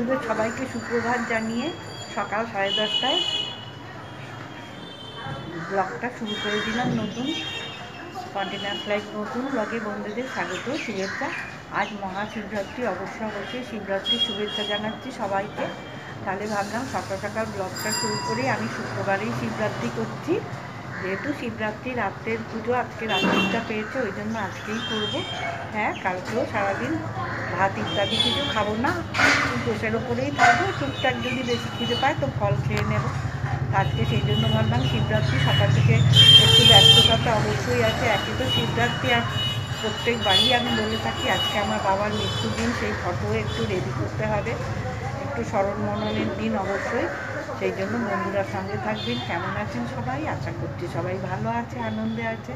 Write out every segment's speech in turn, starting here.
বন্ধুদের সবাইকে সুপ্রভাত জানিয়ে সকাল 10:30টায় ব্লগটা শুরু করে দিলাম। নতুন কন্টিনিউয়াস লাইফ নতুন ব্লগে বন্ধুদের স্বাগত, শুভেচ্ছা। আজ মহাশিবরাত্রি, অবশ্যই শিবরাত্রির শুভেচ্ছা জানাচ্ছি সবাইকে। তাহলে ভাবলাম সকাল সকাল ব্লগটা শুরু করে, আমি শুক্রবারেই শিবরাত্রি করছি, যেহেতু শিবরাত্রি রাত্রের পুজো, আজকে রাত্রিটা পেয়েছে, ওই জন্য আজকেই করবো। হ্যাঁ, কালকেও সারাদিন ভাত ইত্যাদি কিছু খাবো না, দোষের ওপরেই থাকবো। টুকটাক যদি বেশি খিদে পায় তো ফল খেয়ে নেব। আজকে সেই জন্য ভাবলাম শিবরাত্রি সকাল থেকে একটু ব্যস্ততা অবশ্যই আছে। একে তো শিবরাত্রি, আর প্রত্যেক বাড়ি আমি বলে থাকি আজকে আমার বাবার মৃত্যুদিন, সেই ফটো একটু রেডি করতে হবে, একটু স্মরণ মননের দিন অবশ্যই। সেই জন্য বন্ধুরা সঙ্গে থাকবেন। কেমন আছেন সবাই? আশা করছি সবাই ভালো আছে, আনন্দে আছে।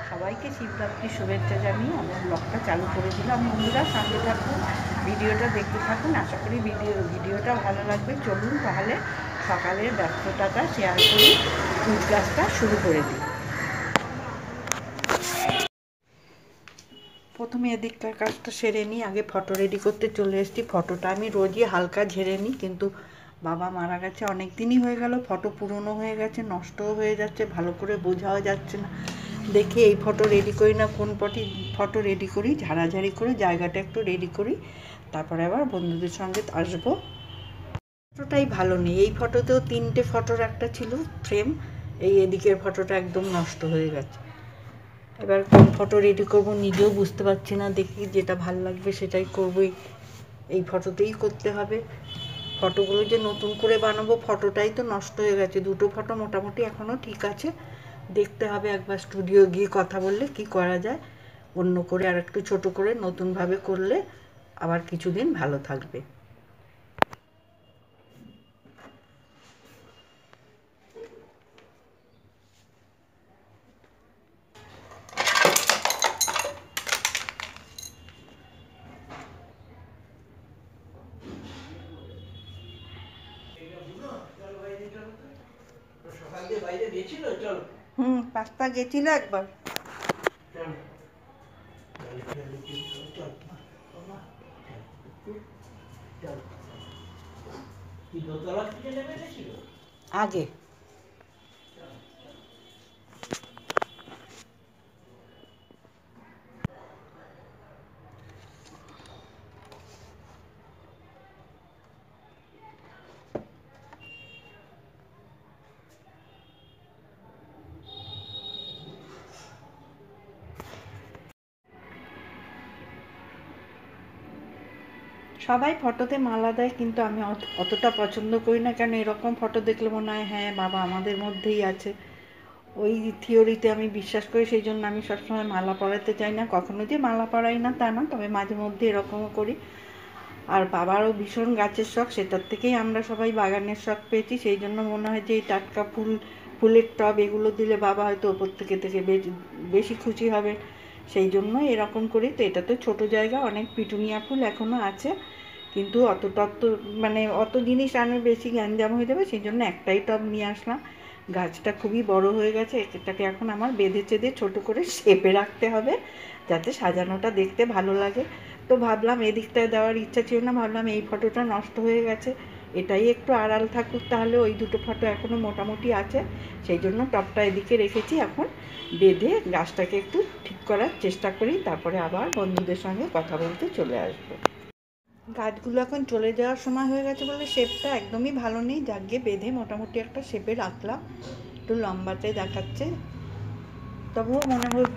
সবাইকে শিবরাত্রির শুভেচ্ছা জানিয়ে আমার ব্লগটা চালু করে দিলাম। বন্ধুরা সঙ্গে থাকুন, ভিডিওটা দেখতে থাকুন, আশা করি ভিডিওটা ভালো লাগবে। চলুন তাহলে সকালের ব্যস্ততাটা শেয়ার করি, ফুল গাছটা শুরু করে দিই। প্রথমে এদিককার কাজটা সেরে নিই, আগে ফটো রেডি করতে চলে এসেছি। ফটোটা আমি রোজই হালকা ঝেড়ে নিই, কিন্তু বাবা মারা গেছে অনেক দিনই হয়ে গেল, ফটো পুরনো হয়ে গেছে, নষ্টও হয়ে যাচ্ছে, ভালো করে বোঝাও যাচ্ছে না। দেখি এই ফটো রেডি করি না কোন ফটো রেডি করি, ঝাড়াঝাড়ি করে জায়গাটা একটু রেডি করি, তারপরে আবার বন্ধুদের সঙ্গে আসবো। ফটোটাই ভালো নেই, এই ফটোতেও 3টে ফটোর একটা ছিল ফ্রেম, এই এদিকের ফটোটা একদম নষ্ট হয়ে গেছে। এবার কোন ফটো রেডি করব নিজেও বুঝতে পারছি না, দেখি যেটা ভালো লাগবে সেটাই করবই, এই ফটোতেই করতে হবে। ফটোগুলো যে নতুন করে বানাবো, ফটোটাই তো নষ্ট হয়ে গেছে। 2টো ফটো মোটামুটি এখনও ঠিক আছে, দেখতে হবে একবার স্টুডিও গিয়ে কথা বললে কি করা যায়, অন্য করে আর একটু ছোটো করে নতুনভাবে করলে আবার কিছুদিন ভালো থাকবে। পাস্তা গেছিল একবার। আগে সবাই ফটোতে মালা দেয়, কিন্তু আমি অতটা পছন্দ করি না। কেন, এরকম ফটো দেখলে মনে হয় হ্যাঁ বাবা আমাদের মধ্যেই আছে, ওই থিওরিতে আমি বিশ্বাস করি। সেই জন্য আমি সবসময় মালা পরাতে চাই না। কখনো যে মালা পরাই না তা না, তবে মাঝে মধ্যে এরকমও করি। আর বাবারও ভীষণ গাছের শখ, সেটার থেকেই আমরা সবাই বাগানের শখ পেয়েছি। সেই জন্য মনে হয় যে এই টাটকা ফুলের টব এগুলো দিলে বাবা হয়তো ওপর থেকে বেশি খুশি হবে, সেই জন্য এরকম করি। তো এটা তো ছোটো জায়গা, অনেক পিটুনিয়া ফুল এখনও আছে, কিন্তু অত জিনিস আনলে বেশি গ্যাঞ্জাম হয়ে যাবে, সেই জন্য একটাই টব নিয়ে আসলাম। গাছটা খুবই বড় হয়ে গেছে, এটাকে এখন আমার বেঁধে চেঁধে ছোটো করে শেপে রাখতে হবে, যাতে সাজানোটা দেখতে ভালো লাগে। তো ভাবলাম এদিকটায় দেওয়ার ইচ্ছা ছিল না, ভাবলাম এই ফটোটা নষ্ট হয়ে গেছে, এটাই একটু আড়াল থাকুক, তাহলে ওই 2টো ফটো এখনও মোটামুটি আছে। সেই জন্য টবটা এদিকে রেখেছি, এখন বেঁধে গাছটাকে একটু ঠিক করার চেষ্টা করি, তারপরে আবার বন্ধুদের সঙ্গে কথা বলতে চলে আসবো। গাছগুলো এখন চলে যাওয়ার সময় হয়ে গেছে বলে শেপটা একদমই ভালো নেই, জাগিয়ে বেঁধে মোটামুটি একটা শেপে রাখলাম, একটু লম্বাতে দেখাচ্ছে। তবুও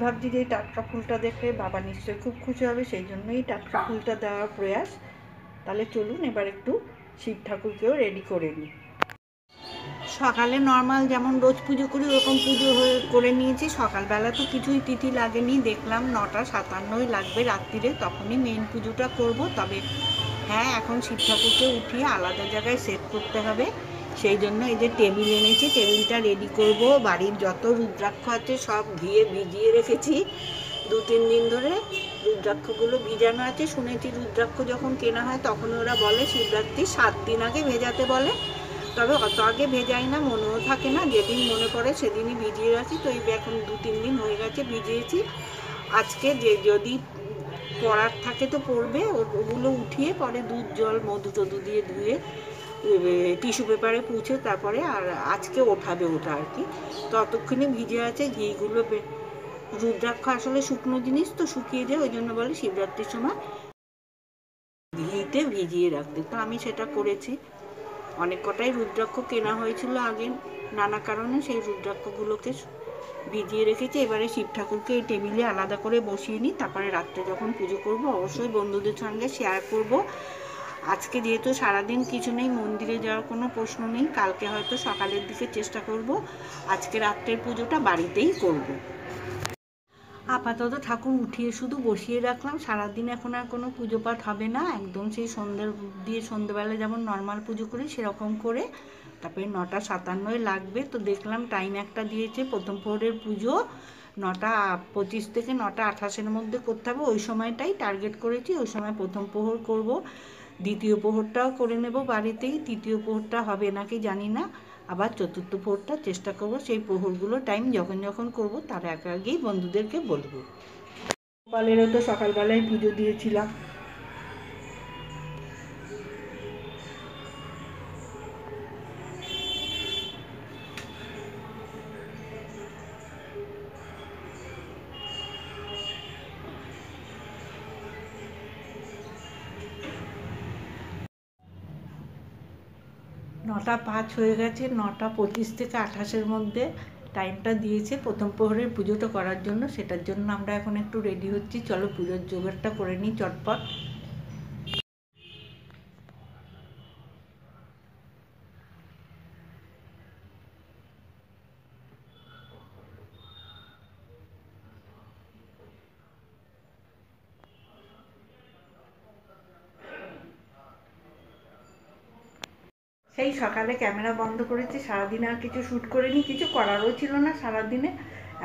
ভাবছি যে এই টাটকা ফুলটা দেখে বাবা নিশ্চয়ই খুব খুশি হবে, সেই জন্যই টাটকা ফুলটা দেওয়ার প্রয়াস। তাহলে চলুন এবার একটু শিব ঠাকুরকেও রেডি করে নিই। সকালে নর্মাল যেমন রোজ পুজো করি ওরকম পুজো করে নিয়েছি। সকালবেলা তো কিছুই তিথি লাগেনি, দেখলাম 9টা 57 লাগবে রাত্রিরে, তখনই মেন পুজোটা করব। তবে হ্যাঁ, এখন শিব ঠাকুরকে উঠিয়ে আলাদা জায়গায় সেট করতে হবে, সেই জন্য এই যে টেবিল এনেছি, টেবিলটা রেডি করব। বাড়ির যত রুদ্রাক্ষ আছে সব ঘিয়ে ভিজিয়ে রেখেছি 2-3 দিন ধরে, রুদ্রাক্ষগুলো ভিজানো আছে। শুনেছি রুদ্রাক্ষ যখন কেনা হয় তখন ওরা বলে শিবরাত্রি 7 দিন আগে ভেজাতে বলে, তবে অত আগে ভেজাই না, মনেও থাকে না, যেদিন মনে পড়ে সেদিনই ভিজিয়ে রাখি। তো এই এখন 2-3 দিন হয়ে গেছে ভিজিয়েছি। আজকে যদি পড়ার থাকে তো পড়বে, ওগুলো উঠিয়ে পরে দুধ জল মধু টধু দিয়ে ধুয়ে টিস্যু পেপারে পুছে তারপরে আর আজকে ওঠাবে ওটা আর কি। ততক্ষণে ভিজে আছে ঘিগুলো। রুদ্রাক্ষ আসলে শুকনো জিনিস তো শুকিয়ে যায়, ওই জন্য বলে শিবরাত্রির সময় ঘিতে ভিজিয়ে রাখতে। তো আমি সেটা করেছি। অনেক কটাই রুদ্রাক্ষ কেনা হয়েছিল আগে নানা কারণে, সেই রুদ্রাক্ষগুলোকে ভিজিয়ে রেখেছি। এবারে শিব ঠাকুরকে এই টেবিলে আলাদা করে বসিয়ে নিই, তারপরে রাত্রে যখন পুজো করব অবশ্যই বন্ধুদের সঙ্গে শেয়ার করব। আজকে যেহেতু সারাদিন কিছু নেই, মন্দিরে যাওয়ার কোনো প্রশ্ন নেই, কালকে হয়তো সকালের দিকে চেষ্টা করব। আজকে রাত্রের পুজোটা বাড়িতেই করব। আপাতত ঠাকুর উঠিয়ে শুধু বসিয়ে রাখলাম। সারাদিন এখন আর কোনো পুজো পাঠ হবে না, একদম সেই সন্ধ্যেবেলা যেমন নর্মাল পুজো করি সেরকম করে। তারপরে 9:57 লাগবে। তো দেখলাম টাইম একটা দিয়েছে, প্রথম প্রহরের পুজো 9:25 থেকে 9:28 মধ্যে করতে হবে। ওই সময়টাই টার্গেট করেছি, ওই সময় প্রথম প্রহর করব। দ্বিতীয় প্রহরটাও করে নেব বাড়িতেই। তৃতীয় প্রহরটা হবে নাকি জানি না, আবার চতুর্থ প্রহরটা চেষ্টা করব। সেই প্রহরগুলো টাইম যখন যখন করব তার আগেই বন্ধুদেরকে বলবো। গোপালেরও তো সকালবেলায় পুজো দিয়েছিলাম। নটা 5 হয়ে গেছে, 9:25 থেকে 28 মধ্যে টাইমটা দিয়েছে প্রথম প্রহরের পুজোটা করার জন্য। সেটার জন্য আমরা এখন একটু রেডি হচ্ছি। চলো পুজোর জোগাড়টা করে নিই চটপট। সেই সকালে ক্যামেরা বন্ধ করেছি, সারাদিনে আর কিছু শ্যুট করিনি, কিছু করারও ছিল না সারাদিনে।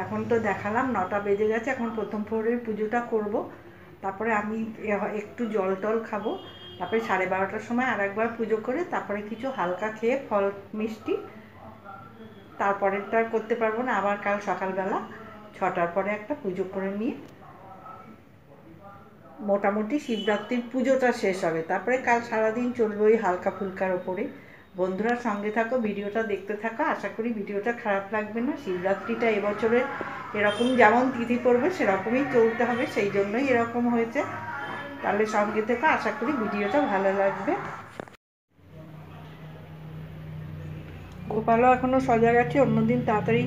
এখন তো দেখালাম 9টা বেজে গেছে, এখন প্রথম প্রহরের পুজোটা করব। তারপরে আমি একটু জল টল খাবো। তারপরে 12:30টার সময় আর একবার পুজো করে তারপরে কিছু হালকা খেয়ে ফল মিষ্টি, তারপরেরটা আর করতে পারবো না। আবার কাল সকালবেলা 6টার পরে একটা পুজো করে নিয়ে মোটামুটি শিবরাত্রির পুজোটা শেষ হবে। তারপরে কাল সারাদিন চলবে ওই হালকা ফুলকার ওপরে। বন্ধুরা সঙ্গে থাকো, ভিডিওটা দেখতে থাকো, আশা করি ভিডিওটা খারাপ লাগবে না। শিবরাত্রিটা এবছরে এরকম যেমন তিথি পড়বে সেরকমই চলতে হবে, সেই জন্যই এরকম হয়েছে। তাহলে সঙ্গে থেকে আশা করি ভিডিওটা ভালো লাগবে। গোপালও এখনও সজাগ আছে, অন্যদিন তাড়াতাড়ি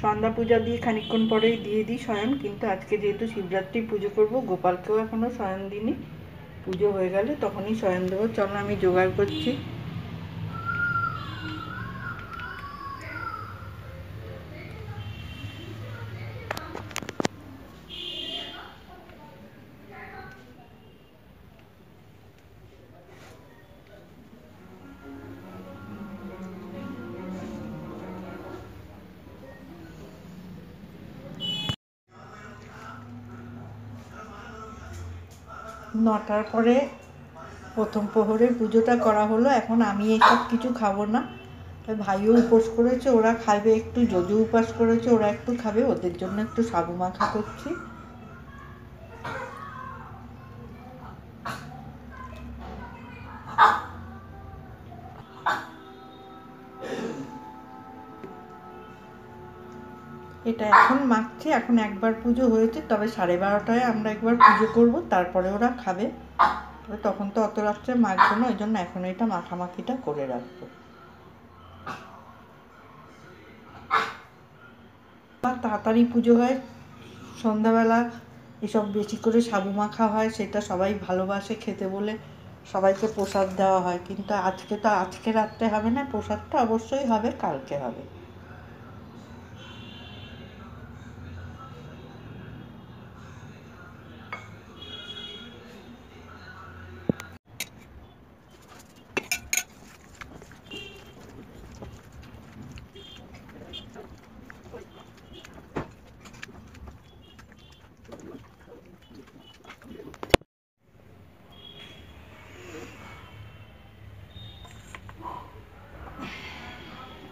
সন্ধ্যা পূজা দিয়ে খানিকক্ষণ পরেই দিয়ে দিই শয়ন, কিন্তু আজকে যেহেতু শিবরাত্রি পুজো করব, গোপালকেও এখনও শয়ন দিইনি। পুজো হয়ে গেলে তখনই শয়ন দেবো। চলো আমি জোগাড় করছি। নটার পরে প্রথম প্রহরের পুজোটা করা হলো। এখন আমি এইসব কিছু খাবো না, ভাইও উপোস করেছে, ওরা খাবে একটু। যজু উপাস করেছে, ওরা একটু খাবে, ওদের জন্য একটু সাবু মাখা করছি। এটা এখন মাখছি। এখন একবার পুজো হয়েছে, তবে 12:30টায় আমরা একবার পুজো করব, তারপরে ওরা খাবে। তখন তো অত রাত্রে মাখবো না, ওই জন্য এখন এটা মাখামাখিটা করে রাখবো। তাড়াতাড়ি পুজো হয়, সন্ধ্যাবেলা এসব বেশি করে সাবু মাখা হয়, সেটা সবাই ভালোবাসে খেতে বলে সবাইকে প্রসাদ দেওয়া হয়। কিন্তু আজকে রাত্রে হবে না, প্রসাদটা অবশ্যই হবে, কালকে হবে।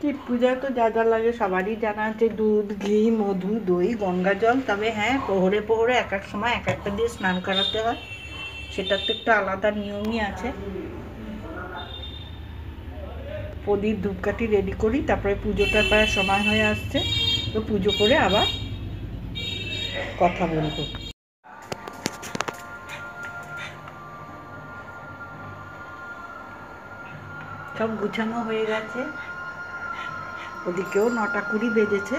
শিব পূজায় তো যা যা লাগে সবারই জানা আছে, দুধ, ঘি, মধু, দই, গঙ্গা জল। তবে হ্যাঁ, প্রহরে প্রহরে এক এক সময় এক একটা দিয়ে স্নান করাতে হয়, সেটার তো একটা আলাদা নিয়মই আছে। প্রদীপ ধূপকাঠি রেডি করি, তারপরে পুজোটার প্রায় সময় হয়ে আসছে, তো পুজো করে আবার কথা বলবো। সব গুছানো হয়ে গেছে, ওদিকেও 9:20 বেজেছে।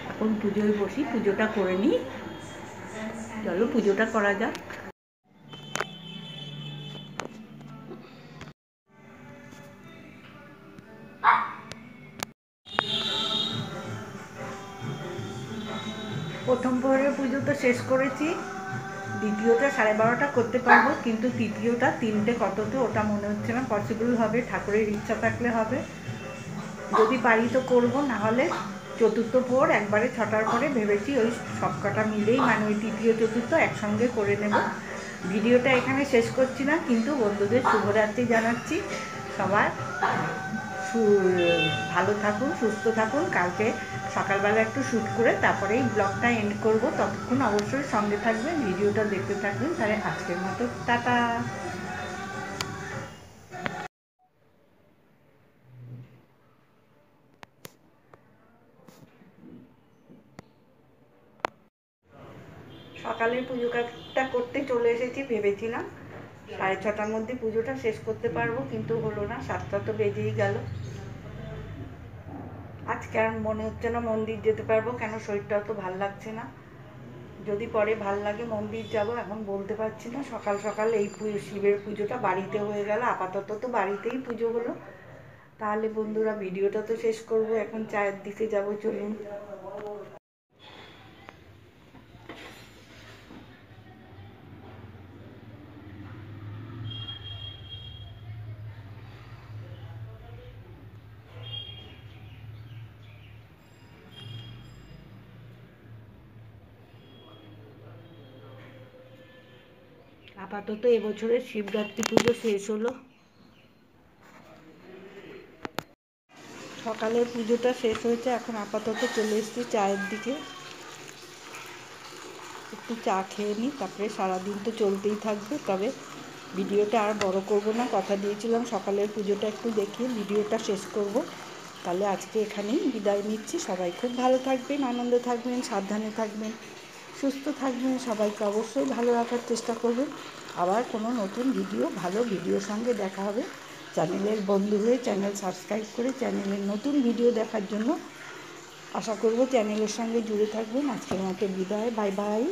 এখন পুজোয় বসি, পুজোটা করে নিই। চলো পুজোটা করা যাক। প্রথম প্রহরের পুজো তো শেষ করেছি, দ্বিতীয়টা 12:30 করতে পারবো, কিন্তু তৃতীয়টা 3টে কততে ওটা মনে হচ্ছে না পসিবল হবে। ঠাকুরের ইচ্ছা থাকলে হবে, যদি পারি তো করবো, না হলে চতুর্থ প্রহর একবারে 6টার পরে ভেবেছি ওই সবকটা মিলেই, মানে ওই তৃতীয় চতুর্থ একসঙ্গে করে নেব। ভিডিওটা এখানে শেষ করছি না, কিন্তু বন্ধুদের শুভরাত্রি জানাচ্ছি। সবাই ভালো থাকুন, সুস্থ থাকুন। কালকে সকালবেলা একটু শ্যুট করে তারপরেই ব্লগটা এন্ড করব, ততক্ষণ অবশ্যই সঙ্গে থাকবেন, ভিডিওটা দেখতে থাকবেন। তাহলে আজকের মতো টাটা। সকালের পুজোটা করতে চলে এসেছি, ভেবেছিলাম 6:30টার মধ্যে পুজোটা শেষ করতে পারবো, কিন্তু হলো না, 7টা তো বেজেই গেল। আজকে আর মনে হচ্ছে না মন্দির যেতে পারবো, কেন শরীরটাও তো ভাল লাগছে না। যদি পরে ভাল লাগে মন্দির যাব, এখন বলতে পারছি না। সকাল সকাল এই শিবের পুজোটা বাড়িতে হয়ে গেল, আপাতত তো বাড়িতেই পুজো হলো। তাহলে বন্ধুরা ভিডিওটা তো শেষ করব, এখন চায়ের দিকে যাব, চলুন। আপাতত এবছরের শিবরাত্রি পুজো শেষ হলো, সকালের পুজোটা শেষ হয়েছে। এখন আপাতত চলে এসেছি চায়ের দিকে, একটু চা খেয়ে নিই, তারপরে সারাদিন তো চলতেই থাকবে। তবে ভিডিওটা আর বড় করব না, কথা দিয়েছিলাম সকালের পুজোটা একটু দেখিয়ে ভিডিওটা শেষ করব। তাহলে আজকে এখানেই বিদায় নিচ্ছি। সবাই খুব ভালো থাকবেন, আনন্দে থাকবেন, সাবধানে থাকবেন, সুস্থ থাকবেন। সবাইকে অবশ্যই ভালো রাখার চেষ্টা করবেন। আবার কোনো নতুন ভিডিও, ভালো ভিডিওর সঙ্গে দেখা হবে। চ্যানেলের বন্ধু হয়ে চ্যানেল সাবস্ক্রাইব করে চ্যানেলের নতুন ভিডিও দেখার জন্য আশা করব চ্যানেলের সঙ্গে জুড়ে থাকবেন। আজকের মতো বিদায়, বাই বাই।